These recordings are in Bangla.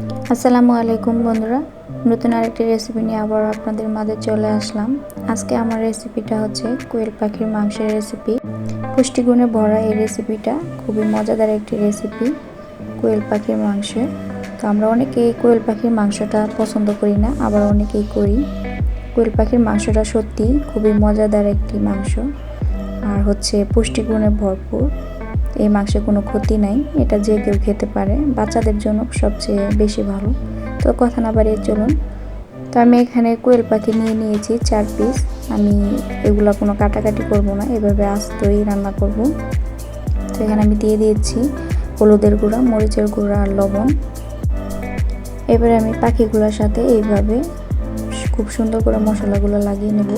আসসালামু আলাইকুম বন্ধুরা, নতুন আরেকটি রেসিপি নিয়ে আবার আপনাদের মাঝে চলে আসলাম। আজকে আমার রেসিপিটা হচ্ছে কোয়েল পাখির মাংসের রেসিপি। পুষ্টিগুণে ভরা এই রেসিপিটা খুবই মজাদার একটি রেসিপি, কোয়েল পাখির মাংসের। তো আমরা অনেকেই কোয়েল পাখির মাংসটা পছন্দ করি না, আবার অনেকেই করি। কোয়েল পাখির মাংসটা সত্যি খুবই মজাদার একটি মাংস, আর হচ্ছে পুষ্টিগুণে ভরপুর। এই মাংসে কোনো ক্ষতি নাই, এটা যে কেউ খেতে পারে, বাচ্চাদের জন্য সবচেয়ে বেশি ভালো। তো কথা না বাড়িয়ে চলুন। তো আমি এখানে কোয়েল পাখি নিয়েছি 4 পিস। আমি এগুলো কোনো কাটাকাটি করব না, এভাবে আস্তই রান্না করব। তো এখানে আমি দিয়ে দিয়েছি হলুদের গুঁড়া, মরিচের গুঁড়া আর লবণ। এবারে আমি পাখিগুলোর সাথে এইভাবে খুব সুন্দর করে মশলাগুলো লাগিয়ে নেব।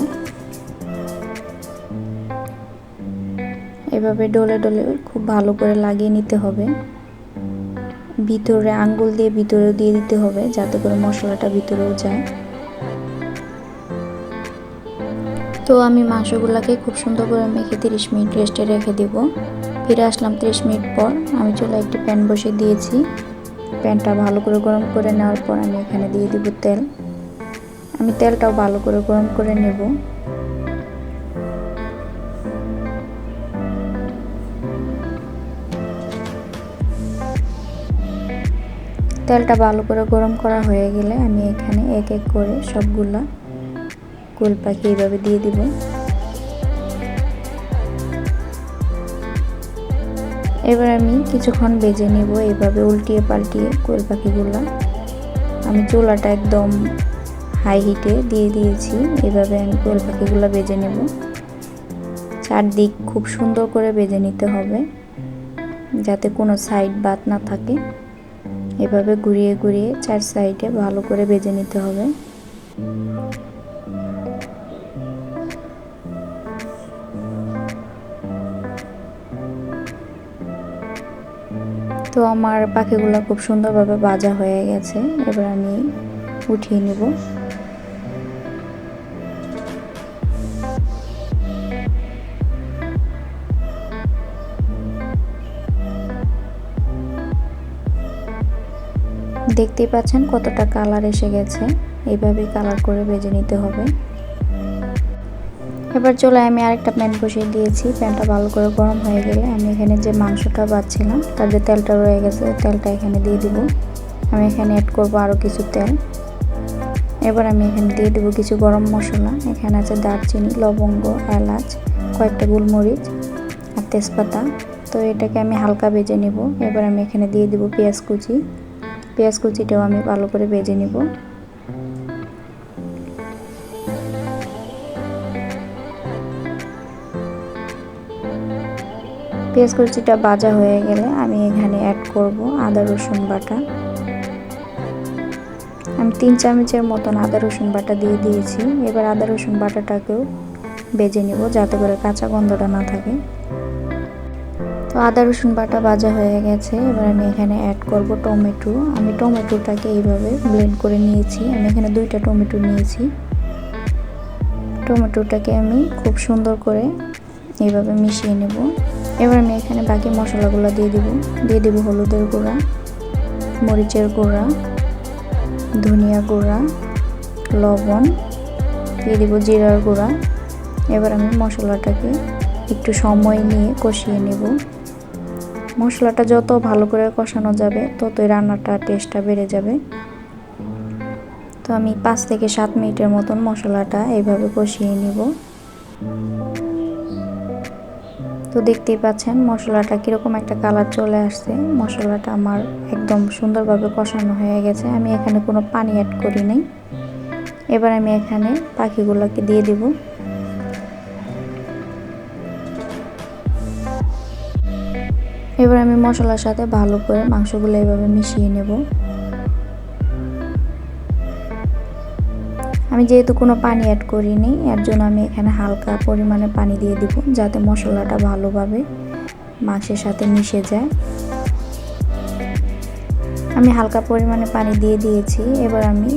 এভাবে ডলে ডলে খুব ভালো করে লাগিয়ে নিতে হবে। ভিতরে আঙ্গুল দিয়ে ভিতরেও দিয়ে দিতে হবে, যাতে করে মশলাটা ভিতরেও যায়। তো আমি মাংসগুলোকে খুব সুন্দর করে মেখে 30 মিনিট রেস্টে রেখে দেব। ফিরে আসলাম 30 মিনিট পর। আমি চুলায় একটি প্যান বসিয়ে দিয়েছি। প্যানটা ভালো করে গরম করে নেওয়ার পর আমি এখানে দিয়ে দিব তেল। আমি তেলটাও ভালো করে গরম করে নেব। তেলটা ভালো করে গরম করা হয়ে গেলে আমি এখানে এক এক করে সবগুলা কোয়েল পাখি এইভাবে দিয়ে দিব। এবার আমি কিছুক্ষণ ভেজে নেব, এইভাবে উল্টিয়ে পাল্টিয়ে কোয়েল পাখিগুলা। আমি চুলাটা একদম হাই হিটে দিয়ে দিয়েছি। এভাবে আমি কোয়েল পাখিগুলো ভেজে নেব। চারদিক খুব সুন্দর করে ভেজে নিতে হবে, যাতে কোনো সাইড বাদ না থাকে। এভাবে ঘুরিয়ে ঘুরিয়ে 4 সাইডে ভালো করে ভেজে নিতে হবে। তো আমার পাখিগুলো খুব সুন্দরভাবে ভাজা হয়ে গেছে। এবার আমি উঠিয়ে নেব। দেখতেই পাচ্ছেন কতটা কালার এসে গেছে। এইভাবে কালার করে ভেজে নিতে হবে। এবার চলে আমি আরেকটা প্যান বসিয়ে দিয়েছি। প্যানটা ভালো করে গরম হয়ে গেলে আমি এখানে যে মাংসটা বাছছিলাম তার যে তেলটা রয়ে গেছে, তেলটা এখানে দিয়ে দিব। আমি এখানে অ্যাড করব আরও কিছু তেল। এবার আমি এখানে দিয়ে দেবো কিছু গরম মশলা। এখানে আছে দারচিনি, লবঙ্গ, এলাচ, কয়েকটা গোলমরিচ আর তেজপাতা। তো এটাকে আমি হালকা ভেজে নেব। এবার আমি এখানে দিয়ে দেবো পেঁয়াজ কুচি। পেঁয়াজ কুচিটাও আমি ভালো করে ভেজে নেব। পেঁয়াজ কুচিটা ভাজা হয়ে গেলে আমি এখানে অ্যাড করব আদা রসুন বাটা। আমি 3 চামচের মতন আদা রসুন বাটা দিয়ে দিয়েছি। এবার আদা রসুন বাটাটাকেও ভেজে নেব, যাতে করে কাঁচা গন্ধটা না থাকে। তো আদা রসুন বাটা ভাজা হয়ে গেছে। এবার আমি এখানে অ্যাড করব টমেটো। আমি টমেটোটাকে এইভাবে ব্লেন্ড করে নিয়েছি। আমি এখানে 2টা টমেটো নিয়েছি। টমেটোটাকে আমি খুব সুন্দর করে এইভাবে মিশিয়ে নেব। এবার আমি এখানে বাকি মশলাগুলো দিয়ে দেব হলুদের গুঁড়া, মরিচের গুঁড়া, ধনিয়া গুঁড়া, লবণ, দিয়ে দেব জিরার গুঁড়া। এবার আমি মশলাটাকে একটু সময় নিয়ে কষিয়ে নেব। মশলাটা যত ভালো করে কষানো যাবে ততই রান্নাটা টেস্টটা বেড়ে যাবে। তো আমি 5 থেকে 7 মিনিটের মতন মশলাটা এইভাবে কষিয়ে নেব। তো দেখতেই পাচ্ছেন মশলাটা কীরকম একটা কালার চলে আসছে। মশলাটা আমার একদম সুন্দরভাবে কষানো হয়ে গেছে। আমি এখানে কোনো পানি অ্যাড করি নাই। এবার আমি এখানে পাখিগুলোকে দিয়ে দেব। এবার আমি মশলার সাথে ভালো করে মাংসগুলো এইভাবে মিশিয়ে নেব। আমি যেহেতু কোনো পানি অ্যাড করিনি, এর জন্য আমি এখানে হালকা পরিমাণে পানি দিয়ে দিব, যাতে মশলাটা ভালোভাবে মাংসের সাথে মিশে যায়। আমি হালকা পরিমাণে পানি দিয়ে দিয়েছি। এবার আমি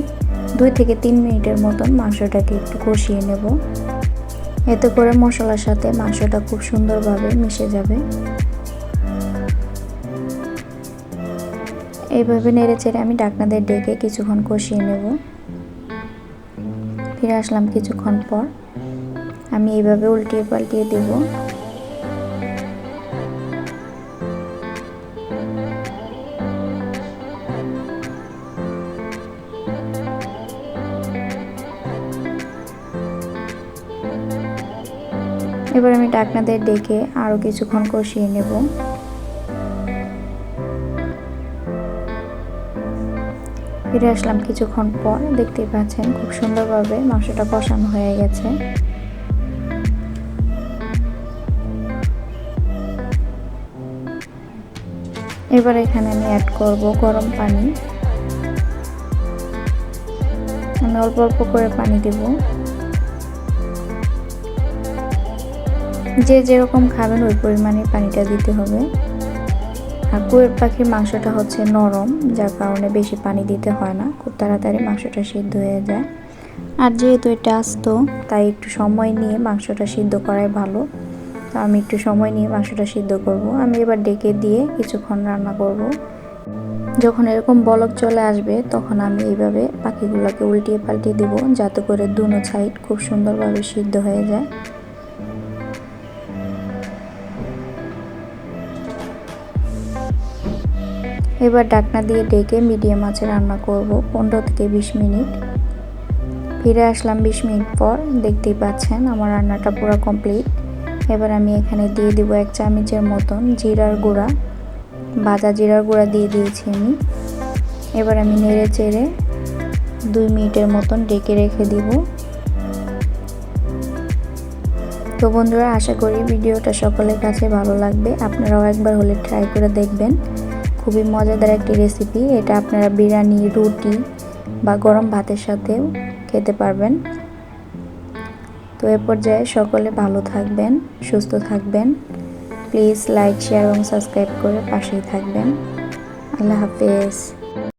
2 থেকে 3 মিনিটের মতন মাংসটাকে একটু কষিয়ে নেব। এতে করে মশলার সাথে মাংসটা খুব সুন্দরভাবে মিশে যাবে। এইভাবে নেড়ে চেড়ে আমি ঢাকনা দিয়ে ডেকে কিছুক্ষণ কষিয়ে নেব। ফিরে আসলাম কিছুক্ষণ পর। আমি এইভাবে উল্টিয়ে পাল্টিয়ে দেব। এবার আমি ঢাকনা দিয়ে ডেকে আরও কিছুক্ষণ কষিয়ে নেব। ফিরে আসলাম কিছুক্ষণ পর। দেখতেই পাচ্ছেন খুব সুন্দরভাবে মাংসটা কষানো হয়ে গেছে। এবার এখানে আমি অ্যাড করব গরম পানি। আমি অল্প অল্প করে পানি দেব। যে যেরকম খাবেন ওই পরিমাণে পানিটা দিতে হবে। আর কোয়েল পাখির মাংসটা হচ্ছে নরম, যার কারণে বেশি পানি দিতে হয় না, খুব তাড়াতাড়ি মাংসটা সিদ্ধ হয়ে যায়। আর যেহেতু এটা আস্ত, তাই একটু সময় নিয়ে মাংসটা সিদ্ধ করাই ভালো। তো আমি একটু সময় নিয়ে মাংসটা সিদ্ধ করব। আমি এবার ডেকে দিয়ে কিছুক্ষণ রান্না করব। যখন এরকম বলক চলে আসবে তখন আমি এইভাবে পাখিগুলোকে উল্টিয়ে পাল্টিয়ে দেব, যাতে করে দুনো সাইড খুব সুন্দরভাবে সিদ্ধ হয়ে যায়। এবার ঢাকনা দিয়ে ডেকে মিডিয়াম আঁচে রান্না করব 15 থেকে 20 মিনিট। ফিরে আসলাম 20 মিনিট পর। দেখতেই পাচ্ছেন আমার রান্নাটা পুরো কমপ্লিট। এবার আমি এখানে দিয়ে দিব 1 চামচের মতন জিরার গুঁড়া, ভাজা জিরার গুঁড়া দিয়ে দিয়েছি আমি। এবার আমি নেড়ে চেড়ে 2 মিনিটের মতন ডেকে রেখে দিব। তো বন্ধুরা, আশা করি ভিডিওটা সকলের কাছে ভালো লাগবে। আপনারাও একবার হলে ট্রাই করে দেখবেন। খুবই মজাদার একটি রেসিপি। এটা আপনারা বিরিয়ানি, রুটি বা গরম ভাতের সাথেও খেতে পারবেন। তো এ পর্যায়ে সকলে ভালো থাকবেন, সুস্থ থাকবেন। প্লিজ লাইক, শেয়ার এবং সাবস্ক্রাইব করে পাশেই থাকবেন। আল্লাহ হাফেজ।